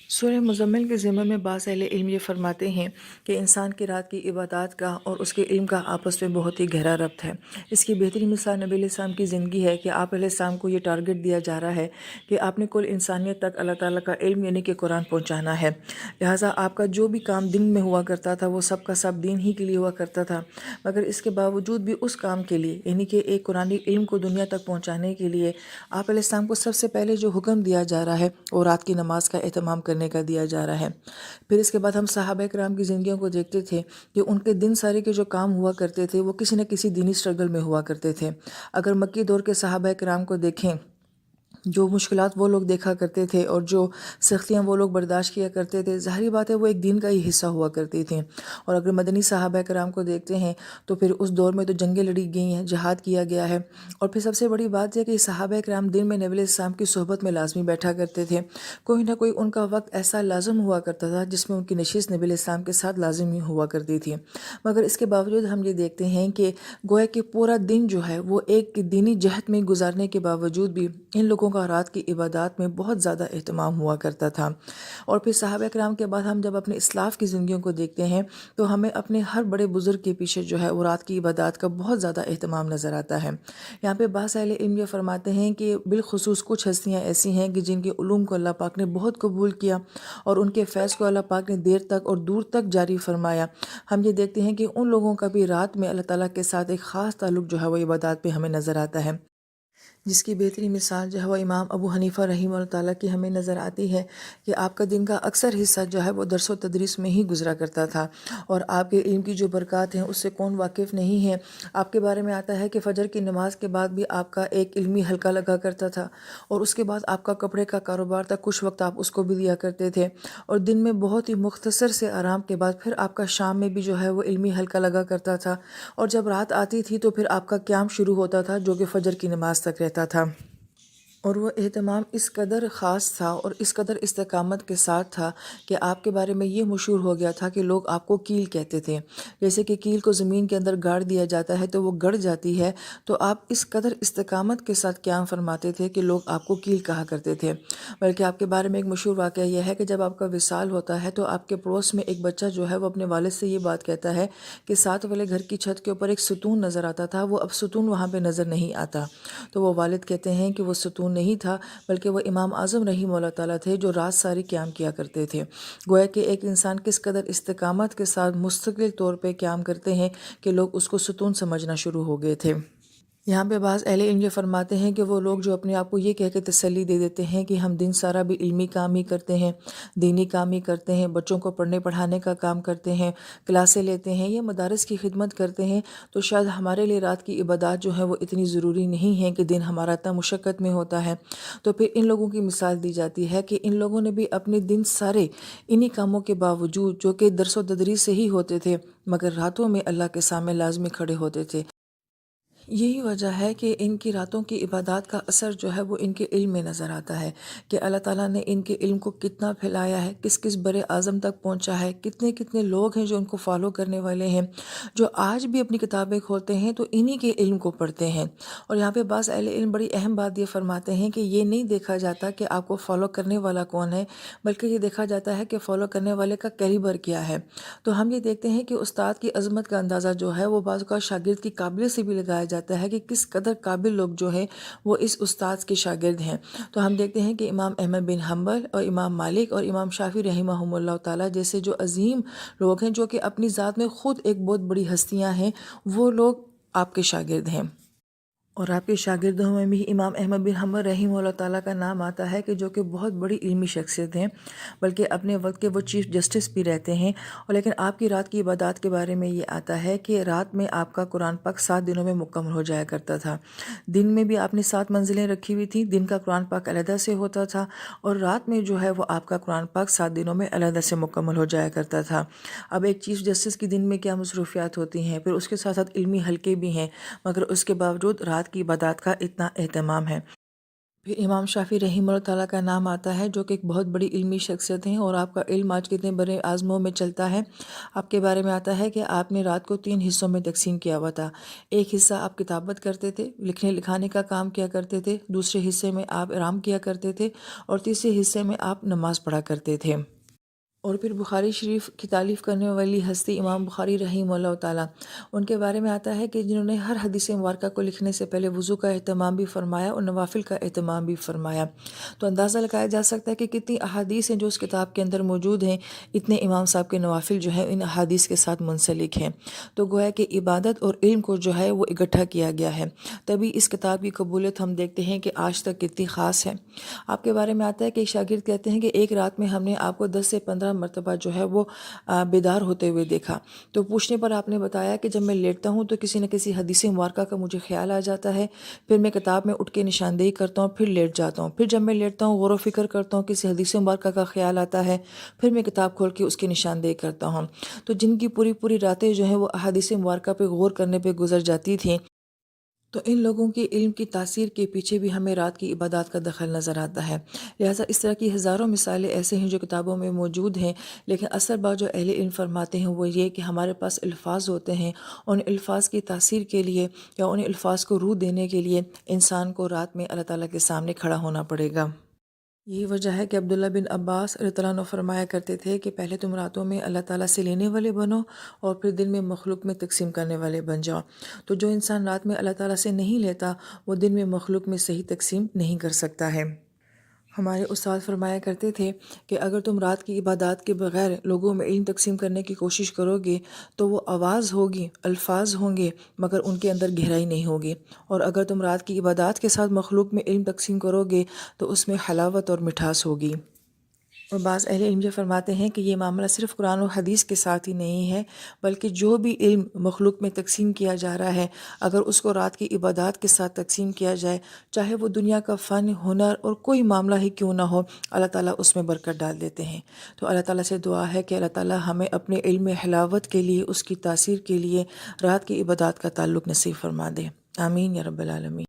سورہ مزمل کے ضمن میں بعض اہل علم یہ فرماتے ہیں کہ انسان کی رات کی عبادات کا اور اس کے علم کا آپس میں بہت ہی گہرا ربط ہے۔ اس کی بہترین مثال نبی علیہ السلام کی زندگی ہے کہ آپ علیہ السلام کو یہ ٹارگٹ دیا جا رہا ہے کہ آپ نے کل انسانیت تک اللہ تعالیٰ کا علم یعنی کہ قرآن پہنچانا ہے۔ لہٰذا آپ کا جو بھی کام دن میں ہوا کرتا تھا وہ سب کا سب دین ہی کے لیے ہوا کرتا تھا، مگر اس کے باوجود بھی اس کام کے لیے یعنی کہ ایک قرآنی علم کو دنیا تک پہنچانے کے لیے آپ علیہ السلام کو سب سے پہلے جو حکم دیا جا رہا ہے وہ رات کی نماز کا اہتمام کرنے کا دیا جا رہا ہے۔ پھر اس کے بعد ہم صحابہ کرام کی زندگیوں کو دیکھتے تھے کہ ان کے دن سارے کے جو کام ہوا کرتے تھے وہ کسی نہ کسی دینی سٹرگل میں ہوا کرتے تھے۔ اگر مکی دور کے صحابہ کرام کو دیکھیں، جو مشکلات وہ لوگ دیکھا کرتے تھے اور جو سختیاں وہ لوگ برداشت کیا کرتے تھے، ظاہری بات ہے وہ ایک دین کا ہی حصہ ہوا کرتی تھیں۔ اور اگر مدنی صحابہ کرام کو دیکھتے ہیں تو پھر اس دور میں تو جنگیں لڑی گئی ہیں، جہاد کیا گیا ہے، اور پھر سب سے بڑی بات یہ کہ صحابہ کرام دن میں نبی علیہ السلام کی صحبت میں لازمی بیٹھا کرتے تھے۔ کوئی نہ کوئی ان کا وقت ایسا لازم ہوا کرتا تھا جس میں ان کی نشست نبی علیہ السلام کے ساتھ لازمی ہوا کرتی تھی، مگر اس کے باوجود ہم یہ دیکھتے ہیں کہ گویا کہ پورا دن جو ہے وہ ایک دینی جہت میں گزارنے کے باوجود بھی ان لوگوں کا رات کی عبادات میں بہت زیادہ اہتمام ہوا کرتا تھا۔ اور پھر صحابہ کرام کے بعد ہم جب اپنے اسلاف کی زندگیوں کو دیکھتے ہیں تو ہمیں اپنے ہر بڑے بزرگ کے پیچھے جو ہے وہ رات کی عبادات کا بہت زیادہ اہتمام نظر آتا ہے۔ یہاں پہ بعض اہل علم یہ فرماتے ہیں کہ بالخصوص کچھ ہستیاں ایسی ہیں کہ جن کے علوم کو اللہ پاک نے بہت قبول کیا اور ان کے فیض کو اللہ پاک نے دیر تک اور دور تک جاری فرمایا۔ ہم یہ دیکھتے ہیں کہ ان لوگوں کا بھی رات میں اللہ تعالیٰ کے ساتھ ایک خاص تعلق جو ہے وہ عبادات پہ ہمیں نظر آتا ہے، جس کی بہترین مثال جو ہے وہ امام ابو حنیفہ رحمہ اللہ تعالیٰ کی ہمیں نظر آتی ہے کہ آپ کا دن کا اکثر حصہ جو ہے وہ درس و تدریس میں ہی گزرا کرتا تھا، اور آپ کے علم کی جو برکات ہیں اس سے کون واقف نہیں ہے۔ آپ کے بارے میں آتا ہے کہ فجر کی نماز کے بعد بھی آپ کا ایک علمی حلقہ لگا کرتا تھا، اور اس کے بعد آپ کا کپڑے کا کاروبار تھا، کچھ وقت آپ اس کو بھی دیا کرتے تھے، اور دن میں بہت ہی مختصر سے آرام کے بعد پھر آپ کا شام میں بھی جو ہے وہ علمی حلقہ لگا کرتا تھا، اور جب رات آتی تھی تو پھر آپ کا قیام شروع ہوتا تھا جو کہ فجر کی نماز تک رہتا تھا۔ اور وہ اہتمام اس قدر خاص تھا اور اس قدر استقامت کے ساتھ تھا کہ آپ کے بارے میں یہ مشہور ہو گیا تھا کہ لوگ آپ کو کیل کہتے تھے۔ جیسے کہ کیل کو زمین کے اندر گاڑ دیا جاتا ہے تو وہ گڑ جاتی ہے، تو آپ اس قدر استقامت کے ساتھ قیام فرماتے تھے کہ لوگ آپ کو کیل کہا کرتے تھے۔ بلکہ آپ کے بارے میں ایک مشہور واقعہ یہ ہے کہ جب آپ کا وصال ہوتا ہے تو آپ کے پڑوس میں ایک بچہ جو ہے وہ اپنے والد سے یہ بات کہتا ہے کہ ساتھ والے گھر کی چھت کے اوپر ایک ستون نظر آتا تھا، وہ اب ستون وہاں پہ نظر نہیں آتا۔ تو وہ والد کہتے ہیں کہ وہ ستون نہیں تھا بلکہ وہ امام اعظم رحمہ اللہ تعالیٰ تھے جو رات ساری قیام کیا کرتے تھے۔ گویا کہ ایک انسان کس قدر استقامت کے ساتھ مستقل طور پہ قیام کرتے ہیں کہ لوگ اس کو ستون سمجھنا شروع ہو گئے تھے۔ یہاں پہ بعض اہل علم یہ فرماتے ہیں کہ وہ لوگ جو اپنے آپ کو یہ کہہ کے تسلی دے دیتے ہیں کہ ہم دن سارا بھی علمی کام ہی کرتے ہیں، دینی کام ہی کرتے ہیں، بچوں کو پڑھنے پڑھانے کا کام کرتے ہیں، کلاسیں لیتے ہیں یا مدارس کی خدمت کرتے ہیں، تو شاید ہمارے لیے رات کی عبادات جو ہے وہ اتنی ضروری نہیں ہے کہ دن ہمارا اتنا مشقت میں ہوتا ہے۔ تو پھر ان لوگوں کی مثال دی جاتی ہے کہ ان لوگوں نے بھی اپنے دن سارے انہی کاموں کے باوجود جو کہ درس و تدریس سے ہی ہوتے تھے مگر راتوں میں اللہ کے سامنے لازمی کھڑے ہوتے تھے۔ یہی وجہ ہے کہ ان کی راتوں کی عبادات کا اثر جو ہے وہ ان کے علم میں نظر آتا ہے کہ اللہ تعالیٰ نے ان کے علم کو کتنا پھیلایا ہے، کس کس بر اعظم تک پہنچا ہے، کتنے کتنے لوگ ہیں جو ان کو فالو کرنے والے ہیں، جو آج بھی اپنی کتابیں کھولتے ہیں تو انہی کے علم کو پڑھتے ہیں۔ اور یہاں پہ بعض اہل علم بڑی اہم بات یہ فرماتے ہیں کہ یہ نہیں دیکھا جاتا کہ آپ کو فالو کرنے والا کون ہے، بلکہ یہ دیکھا جاتا ہے کہ فالو کرنے والے کا کیلیبر کیا ہے۔ تو ہم یہ دیکھتے ہیں کہ استاد کی عظمت کا اندازہ جو ہے وہ بعض کا شاگرد کی قابلیت سے بھی لگایا جاتا ہے کہ کس قدر قابل لوگ جو ہیں وہ اس استاد کے شاگرد ہیں۔ تو ہم دیکھتے ہیں کہ امام احمد بن حنبل اور امام مالک اور امام شافعی رحمہم اللہ تعالیٰ جیسے جو عظیم لوگ ہیں جو کہ اپنی ذات میں خود ایک بہت بڑی ہستیاں ہیں، وہ لوگ آپ کے شاگرد ہیں۔ اور آپ کے شاگردوں میں بھی امام احمد بن حنبل رحمہ اللہ تعالیٰ کا نام آتا ہے کہ جو کہ بہت بڑی علمی شخصیت ہیں، بلکہ اپنے وقت کے وہ چیف جسٹس بھی رہتے ہیں۔ اور لیکن آپ کی رات کی عبادات کے بارے میں یہ آتا ہے کہ رات میں آپ کا قرآن پاک 7 دنوں میں مکمل ہو جایا کرتا تھا۔ دن میں بھی آپ نے 7 منزلیں رکھی ہوئی تھیں، دن کا قرآن پاک علیحدہ سے ہوتا تھا، اور رات میں جو ہے وہ آپ کا قرآن پاک 7 دنوں میں علیحدہ سے مکمل ہو جایا کرتا تھا۔ اب ایک چیف جسٹس کی دن میں کیا مصروفیات ہوتی ہیں، پھر اس کے ساتھ ساتھ علمی حلقے بھی ہیں، مگر اس کے باوجود رات کی عبادات کا اتنا اہتمام ہے۔ پھر امام شافعی رحمہ اللہ تعالیٰ کا نام آتا ہے، جو کہ ایک بہت بڑی علمی شخصیت ہیں، اور آپ کا علم آج کتنے بڑے آزموں میں چلتا ہے۔ آپ کے بارے میں آتا ہے کہ آپ نے رات کو 3 حصوں میں تقسیم کیا ہوا تھا۔ ایک حصہ آپ کتابت کرتے تھے، لکھنے لکھانے کا کام کیا کرتے تھے، دوسرے حصے میں آپ آرام کیا کرتے تھے، اور تیسرے حصے میں آپ نماز پڑھا کرتے تھے۔ اور پھر بخاری شریف کی تالیف کرنے والی ہستی امام بخاری رحمہ اللہ تعالیٰ، ان کے بارے میں آتا ہے کہ جنہوں نے ہر حدیث مبارکہ کو لکھنے سے پہلے وضو کا اہتمام بھی فرمایا اور نوافل کا اہتمام بھی فرمایا۔ تو اندازہ لگایا جا سکتا ہے کہ کتنی احادیث ہیں جو اس کتاب کے اندر موجود ہیں، اتنے امام صاحب کے نوافل جو ہیں ان احادیث کے ساتھ منسلک ہیں۔ تو گویا کہ عبادت اور علم کو جو ہے وہ اکٹھا کیا گیا ہے، تبھی اس کتاب کی قبولیت ہم دیکھتے ہیں کہ آج تک کتنی خاص ہے۔ آپ کے بارے میں آتا ہے کہ ایک شاگرد کہتے ہیں کہ ایک رات میں ہم نے آپ کو 10 سے 15 مرتبہ جو ہے وہ بیدار ہوتے ہوئے دیکھا۔ تو پوچھنے پر آپ نے بتایا کہ جب میں لیٹتا ہوں تو کسی نہ کسی حدیث مبارکہ کا مجھے خیال آ جاتا ہے، پھر میں کتاب میں اٹھ کے نشاندہی کرتا ہوں، پھر لیٹ جاتا ہوں، پھر جب میں لیٹتا ہوں غور و فکر کرتا ہوں، کسی حدیث مبارکہ کا خیال آتا ہے، پھر میں کتاب کھول کے اس کی نشاندہی کرتا ہوں۔ تو جن کی پوری پوری راتیں جو ہیں وہ احادیث مبارکہ پہ غور کرنے پہ گزر جاتی تھیں، تو ان لوگوں کی علم کی تاثیر کے پیچھے بھی ہمیں رات کی عبادات کا دخل نظر آتا ہے۔ لہٰذا اس طرح کی ہزاروں مثالیں ایسے ہیں جو کتابوں میں موجود ہیں، لیکن اصل بات جو اہل علم فرماتے ہیں وہ یہ کہ ہمارے پاس الفاظ ہوتے ہیں، ان الفاظ کی تاثیر کے لیے یا ان الفاظ کو روح دینے کے لیے انسان کو رات میں اللہ تعالیٰ کے سامنے کھڑا ہونا پڑے گا۔ یہی وجہ ہے کہ عبداللہ بن عباس رضی اللہ عنہ فرمایا کرتے تھے کہ پہلے تم راتوں میں اللہ تعالیٰ سے لینے والے بنو، اور پھر دن میں مخلوق میں تقسیم کرنے والے بن جاؤ۔ تو جو انسان رات میں اللہ تعالیٰ سے نہیں لیتا، وہ دن میں مخلوق میں صحیح تقسیم نہیں کر سکتا ہے۔ ہمارے استاد فرمایا کرتے تھے کہ اگر تم رات کی عبادات کے بغیر لوگوں میں علم تقسیم کرنے کی کوشش کرو گے تو وہ آواز ہوگی، الفاظ ہوں گے، مگر ان کے اندر گہرائی نہیں ہوگی، اور اگر تم رات کی عبادات کے ساتھ مخلوق میں علم تقسیم کرو گے تو اس میں حلاوت اور مٹھاس ہوگی۔ اور بعض اہل علم یہ فرماتے ہیں کہ یہ معاملہ صرف قرآن و حدیث کے ساتھ ہی نہیں ہے، بلکہ جو بھی علم مخلوق میں تقسیم کیا جا رہا ہے، اگر اس کو رات کی عبادات کے ساتھ تقسیم کیا جائے، چاہے وہ دنیا کا فن، ہنر اور کوئی معاملہ ہی کیوں نہ ہو، اللہ تعالیٰ اس میں برکت ڈال دیتے ہیں۔ تو اللہ تعالیٰ سے دعا ہے کہ اللہ تعالیٰ ہمیں اپنے علم حلاوت کے لیے، اس کی تاثیر کے لیے رات کی عبادات کا تعلق نصیب فرما دے۔ آمین یا رب العالمین۔